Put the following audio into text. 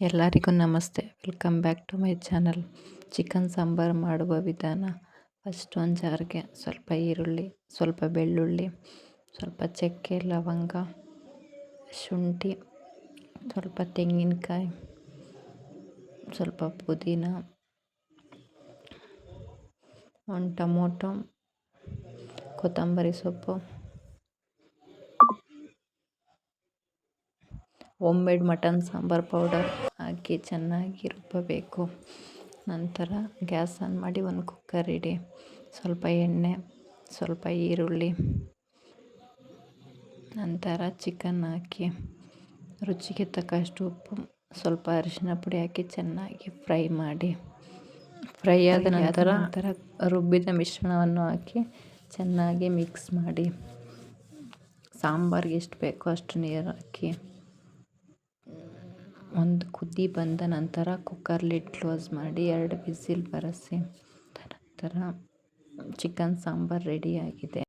ಎಲ್ಲರಿಗೂ ನಮಸ್ತೆ. Welcome back to my channel. Chicken sambar ಮಾಡುವ ವಿಧಾನ. ಫಸ್ಟ್ ಒಂದು ಜಾರ್ಗೆ ಸ್ವಲ್ಪ ಈರುಳ್ಳಿ, ಸ್ವಲ್ಪ ಬೆಳ್ಳುಳ್ಳಿ, ಸ್ವಲ್ಪ ಚಕ್ಕೆ, ಲವಂಗ, ಶುಂಠಿ, ಸ್ವಲ್ಪ ತೆಂಗಿನಕಾಯಿ, ಸ್ವಲ್ಪ ಪುದೀನ, ಒಂದು ಟೊಮೊಟೊ, ಕೊತ್ತಂಬರಿ ಸೊಪ್ಪು, ಹೋಮ್ಮೇಡ್ ಮಟನ್ ಸಾಂಬಾರು ಪೌಡರ್ ಹಾಕಿ ಚೆನ್ನಾಗಿ ರುಬ್ಬಬೇಕು. ನಂತರ ಗ್ಯಾಸ್ ಆನ್ ಮಾಡಿ ಒಂದು ಕುಕ್ಕರ್ ಇಡಿ. ಸ್ವಲ್ಪ ಎಣ್ಣೆ, ಸ್ವಲ್ಪ ಈರುಳ್ಳಿ, ನಂತರ ಚಿಕನ್ ಹಾಕಿ ರುಚಿಗೆ ತಕ್ಕಷ್ಟು ಉಪ್ಪು, ಸ್ವಲ್ಪ ಅರಿಶಿನ ಪುಡಿ ಹಾಕಿ ಚೆನ್ನಾಗಿ ಫ್ರೈ ಮಾಡಿ. ಫ್ರೈ ಆದ ನಂತರ ರುಬ್ಬಿದ ಮಿಶ್ರಣವನ್ನು ಹಾಕಿ ಚೆನ್ನಾಗಿ ಮಿಕ್ಸ್ ಮಾಡಿ. ಸಾಂಬಾರಿಗೆ ಎಷ್ಟು ಬೇಕೋ ಅಷ್ಟು ನೀರು ಹಾಕಿ ಒಂದು ಕುದಿ ಬಂದ ನಂತರ ಕುಕ್ಕರ್ ಲಿಡ್ ಕ್ಲೋಸ್ ಮಾಡಿ 2 ವಿಸಿಲ್ ಬರಿಸಿ. ನಂತರ ಚಿಕನ್ ಸಾಂಬಾರು ರೆಡಿಯಾಗಿದೆ.